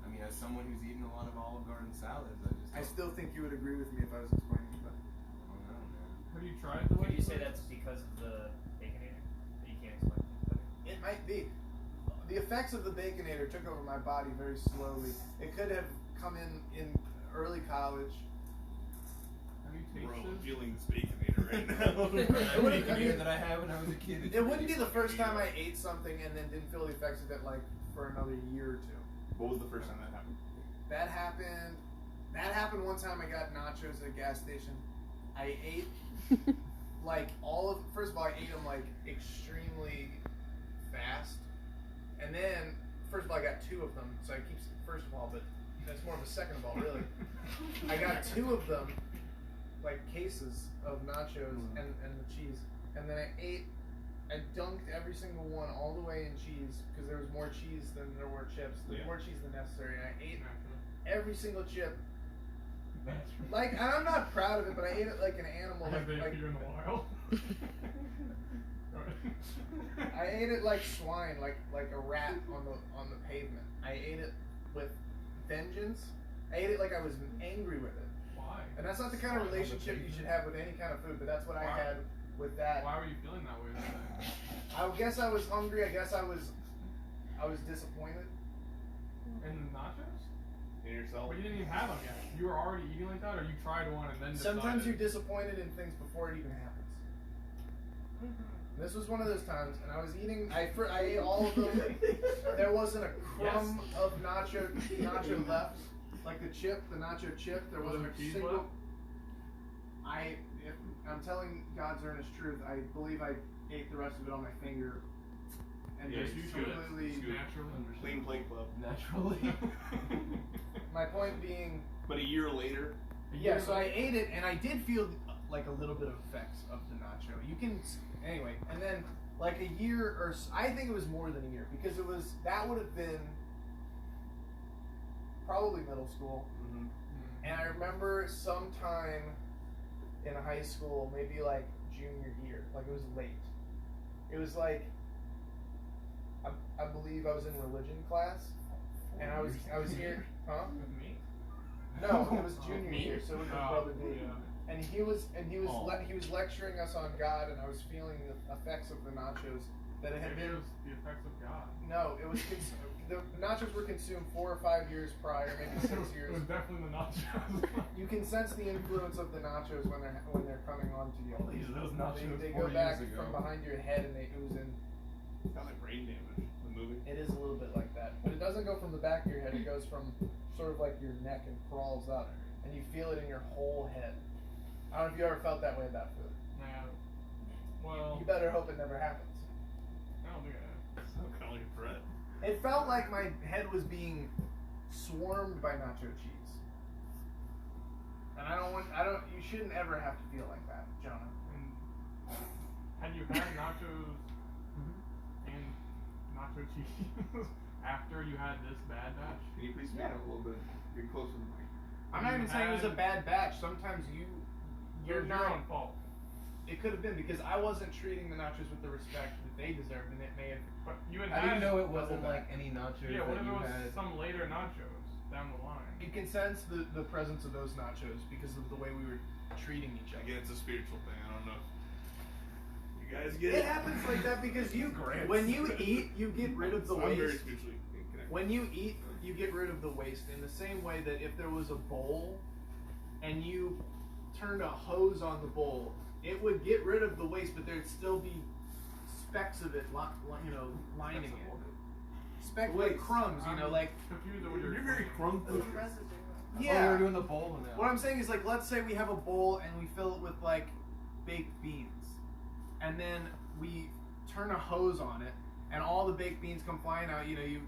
mean, as someone who's eaten a lot of Olive Garden salads, I still think you would agree with me if I was explaining it better. I don't know, man. Have you tried the Would white you say flakes? that's because of the Baconator? That you can't explain it. It might be. The effects of the Baconator took over my body very slowly. It could have come in early college. Have you Bro, tasted? I'm feeling this Baconator right now. It wouldn't- Baconator that I had when I was a kid. It wouldn't be the first time I ate something and then didn't feel the effects of it like for another year or two. What was the first time that happened? That happened one time. I got nachos at a gas station. I ate like first of all, I ate them like extremely fast, and then first of all, I got 2 of them. So I keep first of all, but that's more of a second of all, really. I got 2 of them, like cases of nachos and the cheese, and then I dunked every single one all the way in cheese because there was more cheese than there were chips. There was more cheese than necessary, and I ate every single chip. Like, and I'm not proud of it, but I ate it like an animal. Have they Like, appeared in the wild? I ate it like swine, like a rat on the pavement. I ate it with vengeance. I ate it like I was angry with it. Why? And that's not the kind of relationship you should have with any kind of food, but that's what I Why? had with that. Why were you feeling that way? Then? I guess I was hungry. I guess I was disappointed. And the nachos? In yourself? But you didn't even have them yet. You were already eating like that, or you tried one and then Sometimes you're decided? disappointed in things before it even happens. This was one of those times, and I was eating. I ate all of them. There wasn't a crumb of nacho left, like the nacho chip. There wasn't Was there a cheese single. left? I'm telling God's earnest truth. I believe I ate the rest of it on my finger, and Yeah, just you should. completely. Naturally. Clean Plate Club. Naturally. My point being. But a year later, Yeah, so I ate it, and I did feel like a little bit of effects of the nacho. You can, anyway, and then like a year or I think it was more than a year because that would have been probably middle school, and I remember sometime in high school, maybe like junior year, like it was late, It was like, I believe I was in religion class, and I was here, huh? With me? No, it was junior year, so it was Oh, brother B. yeah. And he was lecturing us on God, and I was feeling the effects of the nachos that it had Maybe it been. was the effects of God. No, it was the nachos were consumed 4 or 5 years prior, maybe 6 It years. was definitely the nachos. You can sense the influence of the nachos when they're coming onto you. Those nachos They 4 go back years ago. from behind your head and they ooze in. It's kind of like brain damage. The movie. It is a little bit like that, but it doesn't go from the back of your head. It goes from sort of like your neck and crawls up, and you feel it in your whole head. I don't know if you ever felt that way about food. Yeah. Well, You better hope it never happens. I don't think I have. Sounds kind of like a threat. It felt like my head was being swarmed by nacho cheese, and you shouldn't ever have to feel like that, Jonah. And had you had nachos and nacho cheese after you had this bad batch? Can you please speak up a little bit? Get closer to the mic. I'm not even saying it was a bad batch. Sometimes you're Your not. own fault. It could have been because I wasn't treating the nachos with the respect that they deserved, and it may have. But you had How do you had know it wasn't double like any nachos Yeah, what that if it you was had? some later nachos down the line? You can sense the presence of those nachos because of the way we were treating each other. Again, it's a spiritual thing. I don't know. You guys get It happens like that because when you eat, you get rid of the I'm very waste. spiritually connected. When you eat, you get rid of the waste in the same way that if there was a bowl and you turned a hose on the bowl, it would get rid of the waste, but there'd still be specks of it, lining it. Speck like Waste. crumbs, like confused with You're very crumb There's focused. residue. Oh, we yeah. were doing the bowl now. What I'm saying is, like, let's say we have a bowl and we fill it with like baked beans, and then we turn a hose on it, and all the baked beans come flying out. You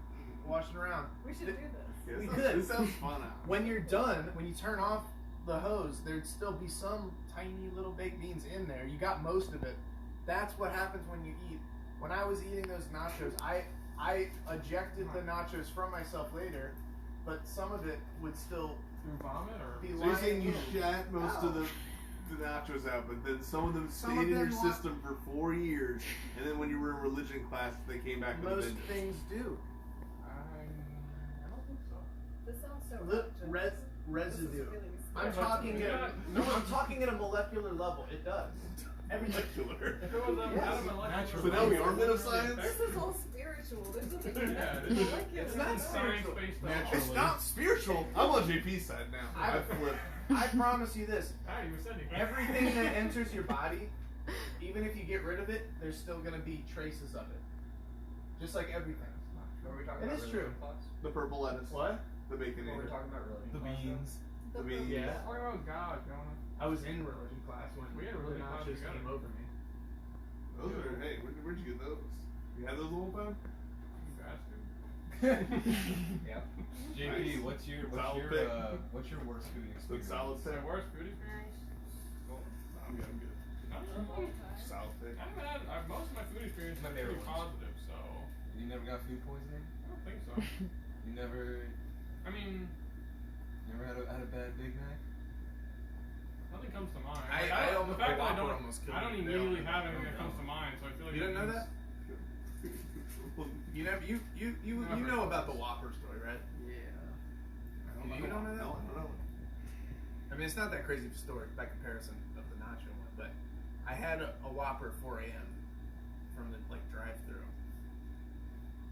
wash it around. We should do this. Yeah, We this could. sounds- This sounds fun out. When you're done, when you turn off the hose, there'd still be some tiny little baked beans in there. You got most of it. That's what happens when you eat. When I was eating those nachos, I ejected the nachos from myself later, but some of it would still Through vomit or? be So you're saying lying you in. shat most No. of the nachos out, but then some of them Some stayed of in your them wa- system for 4 years, and then when you were in religion class, they came back with a Most vengeance. things do. I don't think so. This sounds so The abject. residue. This is really I'm but talking you at got- I'm talking at a molecular level. It does. Everything. Molecular. If it was a Yes. out of molecular So now we are men of level, science? This is all spiritual. This doesn't even Yeah, have this is- molecular. it's not spiritual. Science-based Naturally. It's not spiritual. I'm on JP's side now. I- I flipped. I promise you this. Ah, you were saying Everything that enters your body, even if you get rid of it, there's still going to be traces of it. Just like everything. What were we talking It about? is religion true. class? The purple lettuce. What? The bacon. What were we talking about? Religion The class, though? beans. The beans. Yeah. Oh God, Jonah. I was in religion class when We had a the religion class nachos together. came over me. Those are, hey, where'd you get those? You had those the whole time? You bastard. Yeah. JP, Nice. what's your Solid what's your worst food Good experience? solid The pick. worst food experience? I'm good. Not really. Solid pick. Most of my food experience is My pretty favorite ones. positive, so You never got food poisoning? I don't think so. You never had a bad Big Mac? Nothing comes to mind. I- Like, I the almost- fact the that Whopper almost killed I don't me. immediately have I anything don't that comes know. to mind, so I feel like You it didn't know means- that? You never you know about the Whopper story, right? Yeah. You don't know that No, one? no. I mean, it's not that crazy of a story by comparison of the nacho one, but I had a Whopper at 4 a.m. from the drive-through,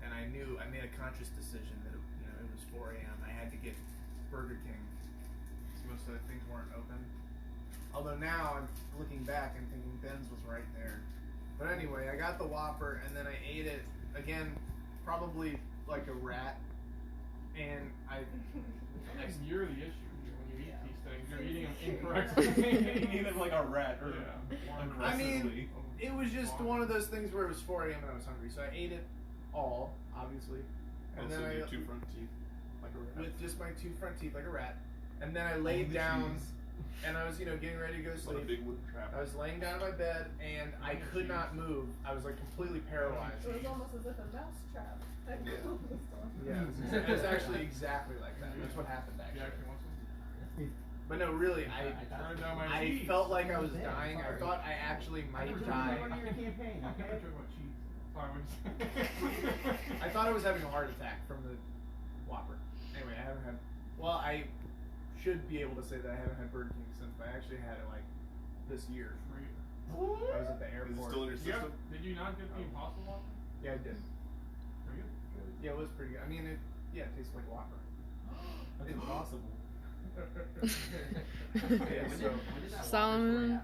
and I made a conscious decision that it was 4 a.m. I had to get Burger King. Most of the things weren't open. Although now I'm looking back and thinking Ben's was right there. But anyway, I got the Whopper and then I ate it again, probably like a rat, and I I think you're the issue when you eat these things. You're eating them incorrectly. You eat it like a rat or Yeah. I mean, aggressively. it was just one of those things where it was 4 a.m. and I was hungry, so I ate it all, obviously, and Also, then your I two front teeth. Like a rat. with just my 2 front teeth like a rat, and then I laid Only down, cheese. and I was getting ready to go to What a sleep. big wooden trap. I was laying down in my bed and I could not move. I was like completely paralyzed. It was almost as if a mouse trap. Yeah. Yeah, it was actually exactly like that. That's what happened You actually. actually want some? But no, really, Turned down my I cheeks. felt like I was dying. I thought I actually might die. campaign, okay? I'm talking about cheeks. Sorry, I thought I was having a heart attack from the Whopper. Anyway, I haven't had. Well, I should be able to say that I haven't had Burger King since, but I actually had it like this year. I was at the Is it airport. still in your system? Did you not get the Impossible Whopper? Yeah, I did. Pretty good. Yeah, it was pretty good. I mean, it tastes like Whopper. That's impossible. Yeah, so Solomon.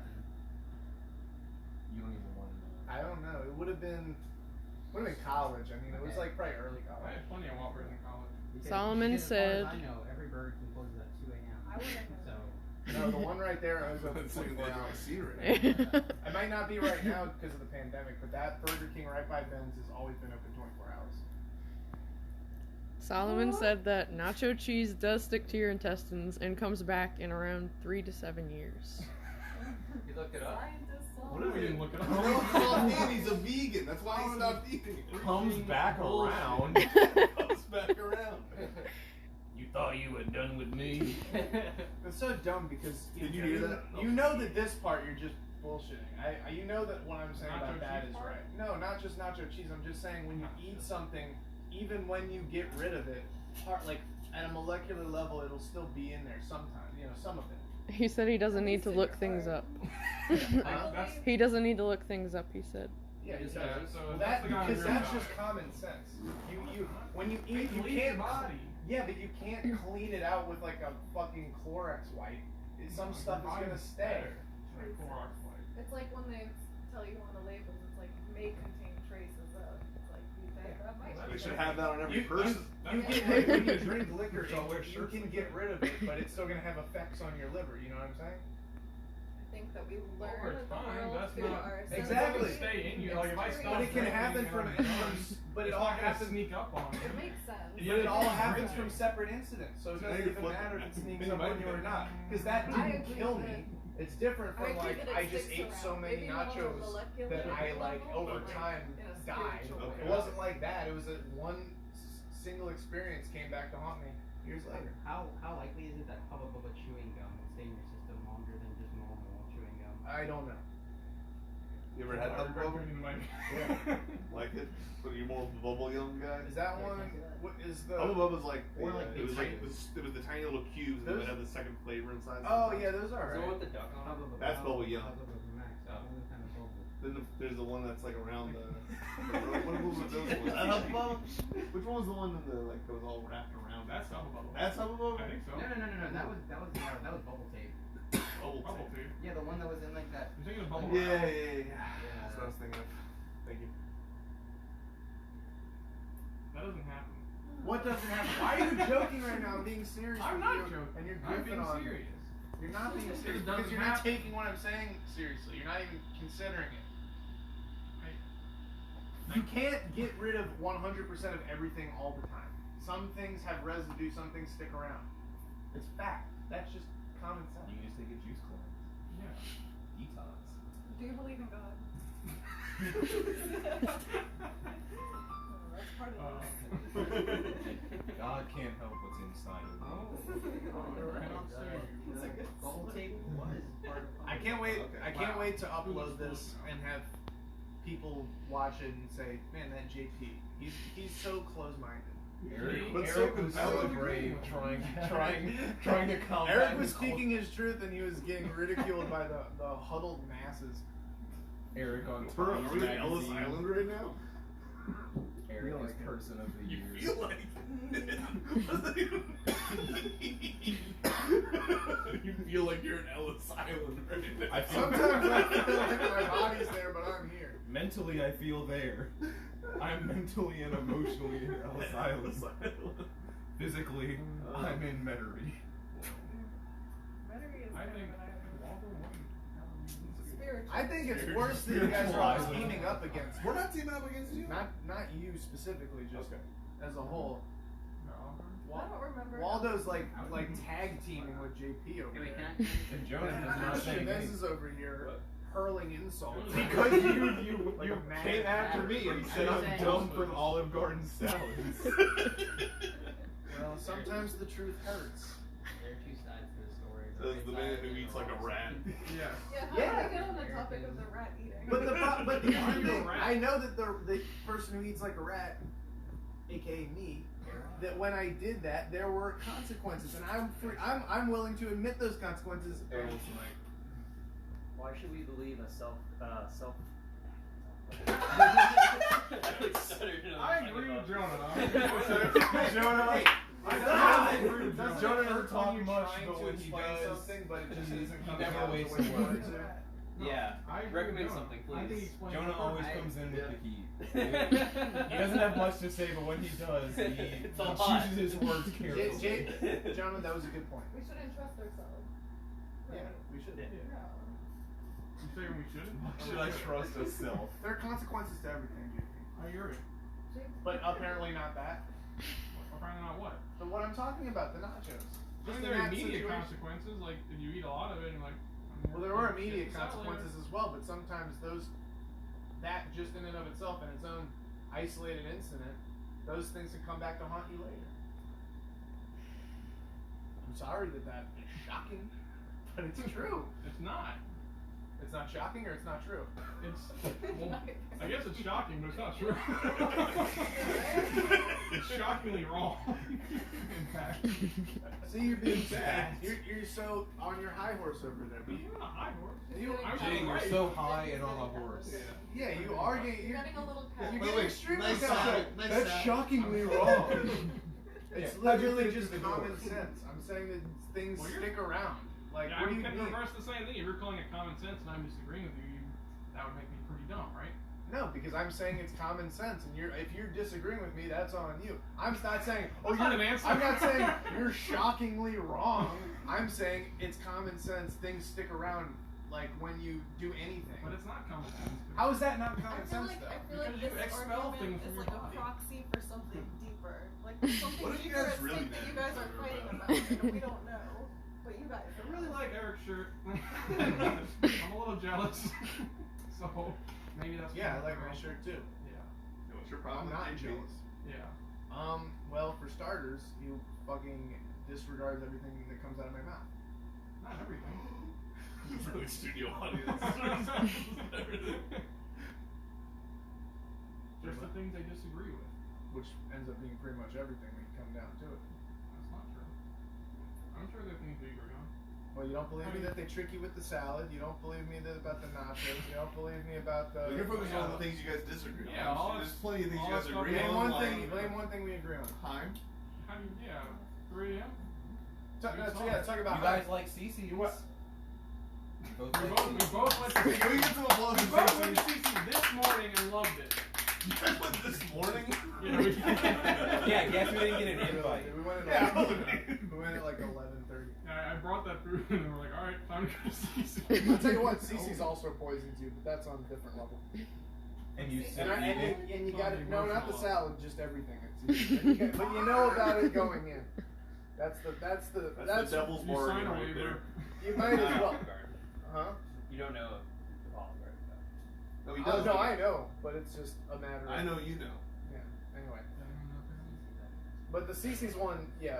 You don't even want to know. I don't know. It would have been college. I mean, it was like probably early I college. had plenty of Whoppers in college. Solomon Because said- as far as I know, every Burger King closes at 2 a.m. I wouldn't know. So, No, the one right there, I was open That's like 24 I hours. see right I might not be right now because of the pandemic, but that Burger King right by Ben's has always been open 24 hours. Solomon said that nacho cheese does stick to your intestines and comes back in around 3 to 7 years. You looked it up. Scientists all What if we didn't look it up? now. He's a vegan. That's why he stopped eating it. Comes back around. Comes back around. You thought you were done with me? It's so dumb because Did you hear that? You know that this part you're just bullshitting. You know that what I'm saying Nacho about that cheese is part? right. No, not just nacho cheese. I'm just saying when you eat something, even when you get rid of it, like at a molecular level, it'll still be in there sometimes. You know, some of it. He said he doesn't need to look things up. That's, He doesn't need to look things up, he said. Yeah, Yeah, exactly. so Well, that's that the guy because on your that's side. just common sense. You when you eat, you leave can't. your body. Yeah, but you can't clean it out with like a fucking Clorox wipe. Some stuff is gonna stay. It's like when they tell you on the labels, it's like may contain traces of. It's like you think that might. We be should there. have that on every You person. get like, when you drink liquor, So wear you shirts can with get it. rid of it, but it's still gonna have effects on your liver. You know what I'm saying? I think that we learn Over that the time, world that's through not- our Exactly. sensory Stay in you. Like if I stop But it can drinking happen and from, I'm done, but it it's all not gonna happens. sneak up on It me. makes sense. Yeah, But it all it's happens crazy. from separate incidents, so it So now doesn't you're even flipping matter if it it. sneaks You up might on you be- or not, because that I didn't agree kill with me. it. It's different I from agree like that it I just sticks ate so around. many Maybe not on a nachos molecular that I like level, over but time in a died. spiritual It way. wasn't like that. It was a one single experience came back to haunt me years later. how likely is it that Hubba Bubba chewing gum will stay in your system longer than just normal chewing gum? I don't know. You ever had I Hubba regret Bubba? drinking my- Like it? So you're more of a bubble gum guy? Is that one? What is the? Hubba Bubba's like, Or like it was the like it was the tiny little cubes and Those- it would have the second flavor inside. Oh sometimes. yeah, those are Is the one right. with the duck on Hubba it? Bubba. That's Hubba Bubba Bubba, Yum. Hubba Bubba Max. Oh. Only kind of bubble. Then there's the one that's like around the. what was those ones? That Hubba Bubba? Which one was the one in the like that was all wrapped around? That's Hubba Bubba. That's Hubba Bubba. I think so. No. That was bubble tape. Bubble Bubble tape. tea. Yeah, the one that was in like that. You're thinking of bubble Yeah, wrap. That's what I was thinking of. Thank you. That doesn't happen. What doesn't happen? Why are you joking right now? I'm being serious. I'm with not you, joking. And you're I'm goofing being on me. serious. You're not being It serious doesn't because you're not happen. taking what I'm saying seriously. You're not even considering it. I- You can't get rid of 100% of everything all the time. Some things have residue, some things stick around. It's fact. That's just common sense. You just take a juice cleanse. Yeah. Detox. Do you believe in God? That's part of this. God can't help what's inside of me. That's a good Bubble story. tape was part of. I can't wait. Okay. I can't Wow. wait to upload this and have people watch it and say, "Man, that JP, he's so close-minded." Eric, But so Eric was so compelling. brave trying to combat Eric was this speaking his truth and he was getting ridiculed by the huddled masses. Eric on Bro, Times are we in Ellis Magazine. Island right now? Eric Feel is like it. person of the You year. feel like you feel like you're in Ellis Island right now. I feel- Sometimes I feel like my body's there, but I'm here. Mentally, I feel there. I'm mentally and emotionally in Ellis Island. Physically, I'm in Metairie. Metairie is I better think than I Walter wouldn't have a reason to be- Spiritual. I think it's worse that you guys are all teaming up against. We're not teaming up against you. Not you specifically, just Okay. as a whole. I don't remember. Waldo's like tag teaming with JP over Wait, there. can I? And Jonas does not say This anything. is over here What? hurling insults Because you Like a mad came after me and said I'm Saying- dumb from Olive Garden salads. Well, sometimes the truth hurts. There are two sides to the story. Says the man who eats like a rat. Yeah. Yeah, how Yeah. do we get on the topic of the rat eating? But but the Are only you a thing, rat? I know that the person who eats like a rat, aka me, that when I did that, there were consequences, and I'm willing to admit those consequences. Why should we believe a self? I agree with Jonah. Jonah, Does Jonah it never hurt talk when you're much, trying but to when he explain does, something, but it just isn't he coming never out the wastes way you a want word. it to. Yeah. I agree with Recommend Jonah. something, I think please. he explained Jonah it always perfectly. comes in with the heat. Yeah. He doesn't have much to say, but when he does, he It's a lot. chooses his words carefully. Jonah, that was a good point. We shouldn't trust ourselves. Yeah, Right. we should. No. You saying we shouldn't? should I trust myself? There are consequences to everything, JP. I agree. But apparently not that. Apparently not what? But what I'm talking about, the nachos. I Just mean, in there are that immediate situation. consequences, like if you eat a lot of it and like. Well, there were immediate It's not consequences as well, but sometimes that just in and of itself, in its own isolated incident, those things can come back to haunt you later. I'm sorry that is shocking, but it's true. It's not. It's not shocking or it's not true. It's. Well, I guess it's shocking, but it's not true. It's shockingly wrong. In fact. See, you're being sad. You're so on your high horse over there. But You're not a high horse. I'm Jay, you're right. so high and on a horse. yeah, you are getting. You're getting a little You're carried. getting extremely nice sad. side, nice That's side. shockingly wrong. Yeah, It's literally 150 just to the door. common sense. I'm saying that things Well, you're- stick around. Like, Yeah, what do I you can mean? reverse the same thing. If you're calling it common sense and I'm disagreeing with you, that would make me pretty dumb, right? No, because I'm saying it's common sense, and if you're disagreeing with me, that's on you. I'm not saying. That's not an answer. I'm not saying you're shockingly wrong. I'm saying it's common sense. Things stick around, like when you do anything. But it's not common sense. How is that not I common feel sense like though? Because you this expel argument things from is your like body. a proxy for something deeper. Like there's something What if you deeper guys at really stake that you met guys are or fighting whatever? about and we don't know. But you guys I know. really like Eric's shirt. I'm a little jealous. So maybe that's Yeah, I why. like my shirt too. Yeah. What's your I'm problem? not with JP? jealous. Yeah. Well, for starters, he fucking disregards everything that comes out of my mouth. Not everything. Really studio audience. Just the things I disagree with. Which ends up being pretty much everything when you come down to it. That's not true. I'm sure there are things we agree on. Well, you don't believe me that they trick you with the salad. You don't believe me about the nachos. You don't believe me about the. You're focusing on the things you guys disagree on. Yeah, all There's that's- plenty of things all you guys that stuff- agree Name on. one thing. like Name one thing we agree on. time. How do you, yeah, 3 a.m. Talk about. You guys like CC? You what? Both We like both went to Can we get some applause we for both went to CC? CC this morning and loved it. You guys went this morning? Yeah, we Yeah, guess we didn't get an invite. We went at Yeah. we went at like 11:30. I brought that food and we're like, all right, time to go to CC. I'll tell you what, Cece's also poisons you, but that's on a different level. And you And, still I, eat it? and you It's got on it. the No, not the emotional salad, just everything. But you know about it going in. That's the That's the devil's You bargain sign a right waiver. there. You might as well. Olive Garden. Huh? You don't know of Olive Garden, though. No, he Oh, does. no, I know, but it's just a matter of. I know you know. Yeah. Anyway, but the Cece's one, yeah,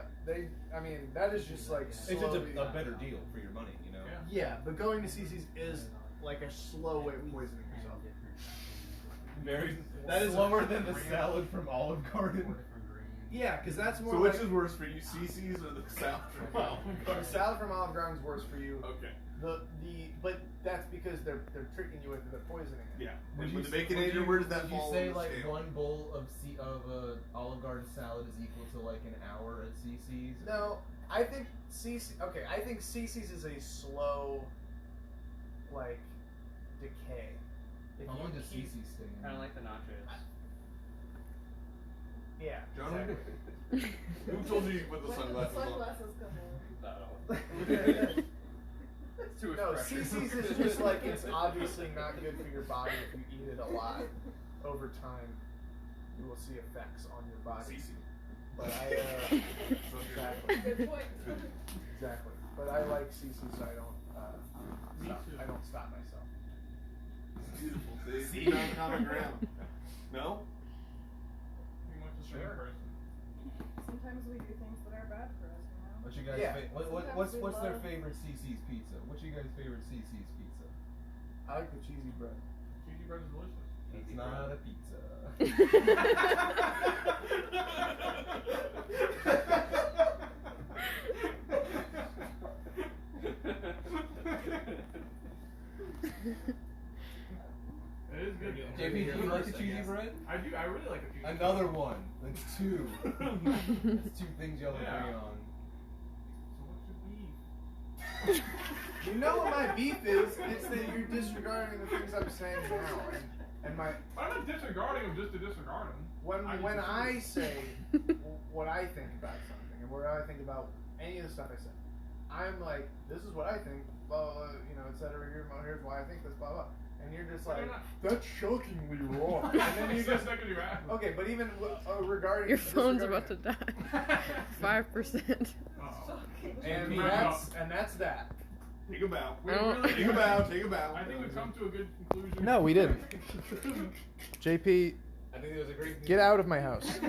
I mean, that is just like. It's just slowly- a better deal for your money, you know? Yeah. Yeah, but going to Cece's is like a slow way of poisoning yourself. Very That is slower than the salad from Olive Garden. Yeah, because that's more. So which like, is worse for you, CC's or the salad from Olive the Garden? salad from Olive Garden is worse for you. Okay. But that's because they're tricking you into the poisoning. it. Yeah. Would And you with the s- Baconator, where does that would you fall say on the like scale? one bowl of Olive Garden salad is equal to like an hour at CC's? No, I think Cece. Okay, I think Cece's is a slow, like, decay. If How long you does keep- CC's stay in? Kind of like the nachos. Yeah. Jonah? Exactly. Who told you you put the When sunglasses the on? sunglasses come in. Not at all. It's too much No, pressure. CC's is just like it's obviously not good for your body if you eat it a lot. Over time, you will see effects on your body. CC. But I exactly, Good point. exactly. But I like CC, so I don't. Me Stop, too. I don't stop myself. Beautiful. See? See? Found common ground. No? We went to the same Sure. person. Sometimes we do things that are bad for us, you know? What's your guys' Yeah. what's Sometimes we their love- favorite CC's pizza? What's your guys' favorite CC's pizza? I like the cheesy bread. Cheesy bread is delicious. It's not a pizza. It is good. JP, do you like the cheesy bread? I do. I really like the cheesy bread. Another one. That's two. That's two things y'all Yeah. agree on. So what's your beef? You know what my beef is? It's that you're disregarding the things I'm saying now, and my I'm not disregarding him just to disregard him. when I when just- I say what I think about something and what I think about any of the stuff I say, I'm like, this is what I think, blah, blah, blah, you know, etc. Here's why I think this, blah blah, and you're just But like, you're not- that's shockingly wrong. And then you It's just not gonna be right. okay, but even regarding Your phone's about disregarding to die. 5%. Uh-oh. and JP, that's that. Take a bow. We I don't- really Take a bow. Take a bow. I think we've come to a good conclusion. No, we didn't. JP, I think it was a great get out of my house.